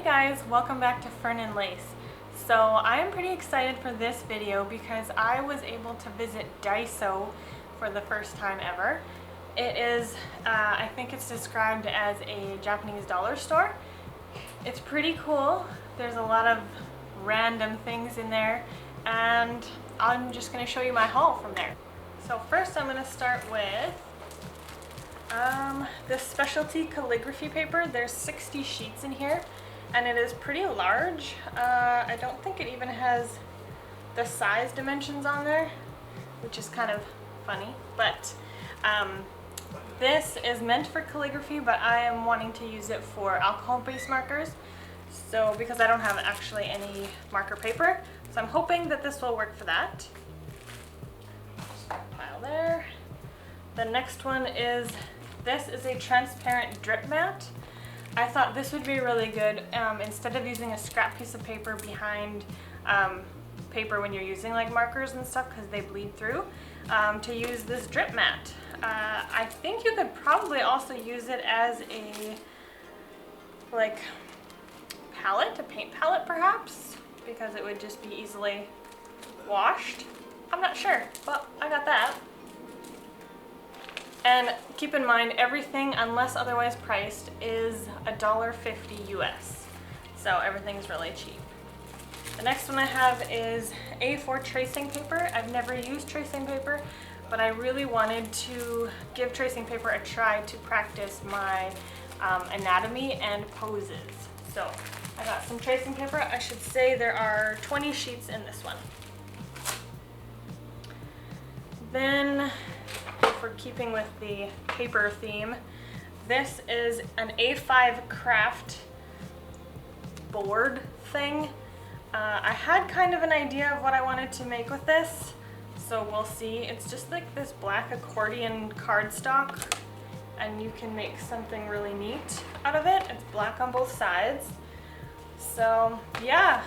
Hey guys, welcome back to Fern and Lace. So I am pretty excited for this video because I was able to visit Daiso for the first time ever. It is, I think it's described as a Japanese dollar store. It's pretty cool. There's a lot of random things in there and I'm just going to show you my haul from there. So first I'm going to start with this specialty calligraphy paper. There's 60 sheets in here and it is pretty large. I don't think it even has the size dimensions on there, which is kind of funny, but this is meant for calligraphy, but I am wanting to use it for alcohol-based markers. So because I don't have actually any marker paper, so I'm hoping that this will work for that. Just pile there. The next one is, this is a transparent drip mat. I thought this would be really good instead of using a scrap piece of paper behind paper when you're using like markers and stuff because they bleed through, to use this drip mat. I think you could probably also use it as a like palette, a paint palette perhaps, because it would just be easily washed. I'm not sure, but I got that. And keep in mind, everything, unless otherwise priced, is $1.50 US. So everything's really cheap. The next one I have is A4 tracing paper. I've never used tracing paper, but I really wanted to give tracing paper a try to practice my anatomy and poses. So I got some tracing paper. I should say there are 20 sheets in this one. Then, for keeping with the paper theme, this is an A5 craft board thing. I had kind of an idea of what I wanted to make with this, so we'll see. It's just like this black accordion cardstock, and you can make something really neat out of it. It's black on both sides. So yeah,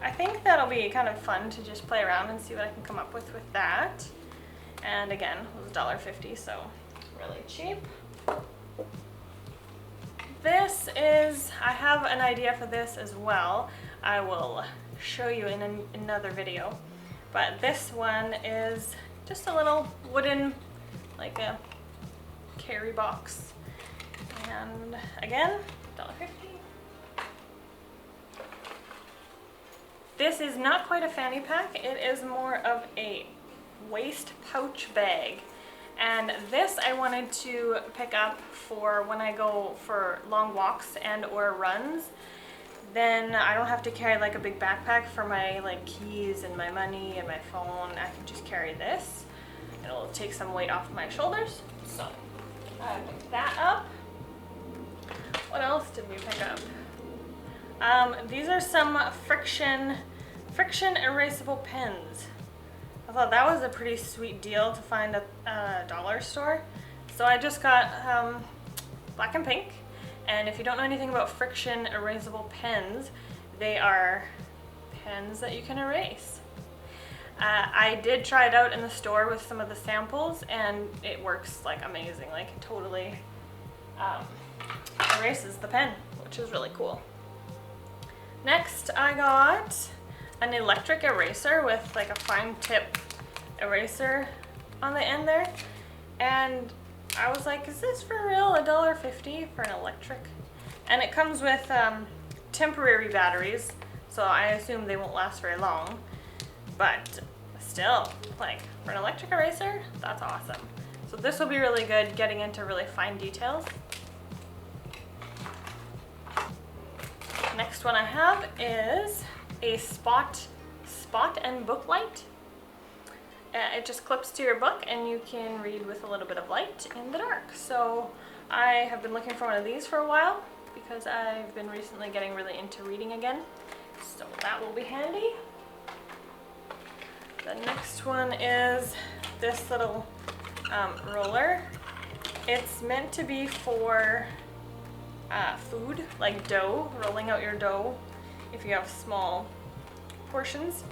I think that'll be kind of fun to just play around and see what I can come up with that. And again, it was $1.50, so really cheap. This is, I have an idea for this as well. I will show you in another video. But this one is just a little wooden, like a carry box. And again, $1.50. This is not quite a fanny pack. It is more of a waist pouch bag, and this I wanted to pick up for when I go for long walks and or runs. Then I don't have to carry like a big backpack for my like keys and my money and my phone. I can just carry this. It'll take some weight off my shoulders. So I picked that up. What else did we pick up? These are some friction erasable pens. I thought that was a pretty sweet deal to find at a dollar store. So I just got black and pink. And if you don't know anything about friction erasable pens, they are pens that you can erase. I did try it out in the store with some of the samples and it works like amazing. Like it totally erases the pen, which is really cool. Next I got an electric eraser with like a fine tip eraser on the end there, and I was like, is this for real? $1.50 for an electric? And it comes with temporary batteries, so I assume they won't last very long, but still, like for an electric eraser, that's awesome. So this will be really good getting into really fine details. Next one I have is a spot and book light. It just clips to your book and you can read with a little bit of light in the dark. So I have been looking for one of these for a while because I've been recently getting really into reading again. So that will be handy. The next one is this little roller. It's meant to be for food, like dough, rolling out your dough if you have small portions.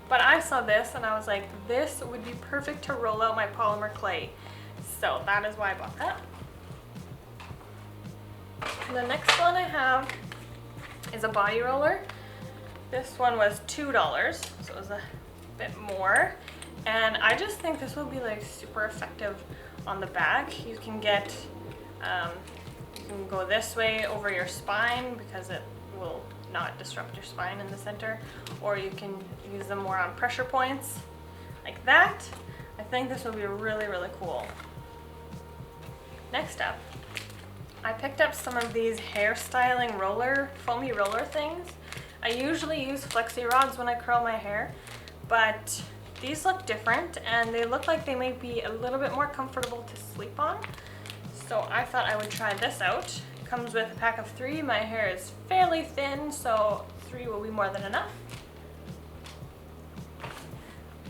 But I saw this and I was like, this would be perfect to roll out my polymer clay. So that is why I bought that. The next one I have is a body roller. This one was $2, so it was a bit more. And I just think this will be like super effective on the back. You can get, you can go this way over your spine because it will not disrupt your spine in the center, or you can use them more on pressure points like that. I think this will be really, really cool. Next up, I picked up some of these hairstyling roller, foamy roller things. I usually use flexi rods when I curl my hair, but these look different and they look like they might be a little bit more comfortable to sleep on. So I thought I would try this out. It comes with a pack of 3. My hair is fairly thin, so 3 will be more than enough.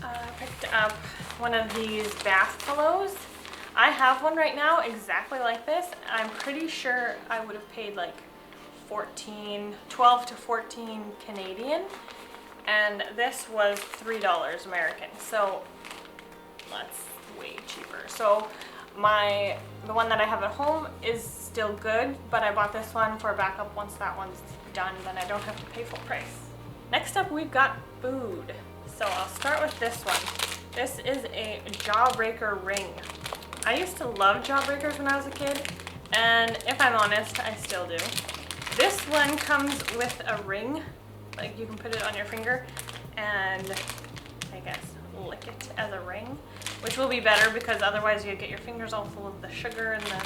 I picked up one of these bath pillows. I have one right now exactly like this. I'm pretty sure I would have paid like 12 to 14 Canadian, and this was $3 American, so that's way cheaper. So the one that I have at home is still good, but I bought this one for backup. Once that one's done, then I don't have to pay full price. Next up, we've got food. So I'll start with this one. This is a jawbreaker ring. I used to love jawbreakers when I was a kid, and if I'm honest, I still do. This one comes with a ring, like you can put it on your finger and I guess lick it as a ring, which will be better because otherwise you get your fingers all full of the sugar and the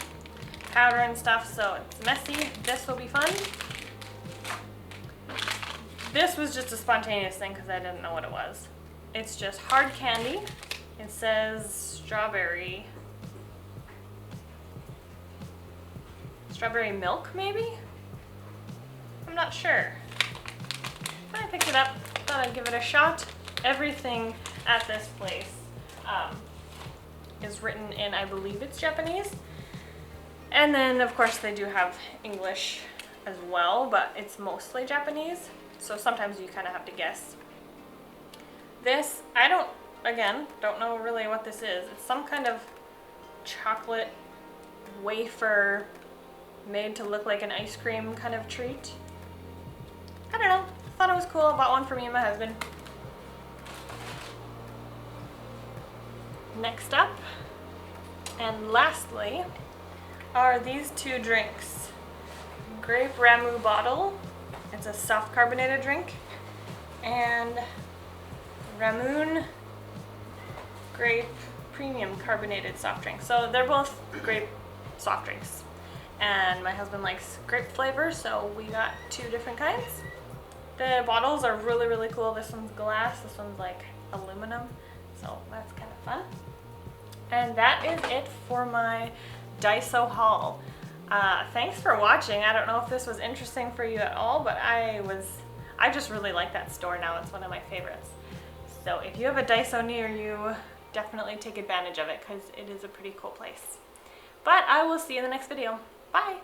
powder and stuff, so it's messy. This will be fun. This was just a spontaneous thing because I didn't know what it was. It's just hard candy. It says strawberry milk, maybe? I'm not sure. But I picked it up, thought I'd give it a shot. Everything at this place is written in, I believe it's Japanese. And then of course they do have English as well, but it's mostly Japanese. So sometimes you kind of have to guess. This, I don't know really what this is. It's some kind of chocolate wafer made to look like an ice cream kind of treat. I don't know, thought it was cool. Bought one for me and my husband. Next up, and lastly, are these 2 drinks. Grape Ramu bottle. It's a soft carbonated drink. And Ramoon grape premium carbonated soft drink. So they're both grape soft drinks. And my husband likes grape flavor, so we got 2 different kinds. The bottles are really, really cool. This one's glass, this one's like aluminum, so that's kind of fun. And that is it for my Daiso haul. Thanks for watching. I don't know if this was interesting for you at all, but I just really like that store now. It's one of my favorites. So if you have a Daiso near you, definitely take advantage of it because it is a pretty cool place. But I will see you in the next video. Bye!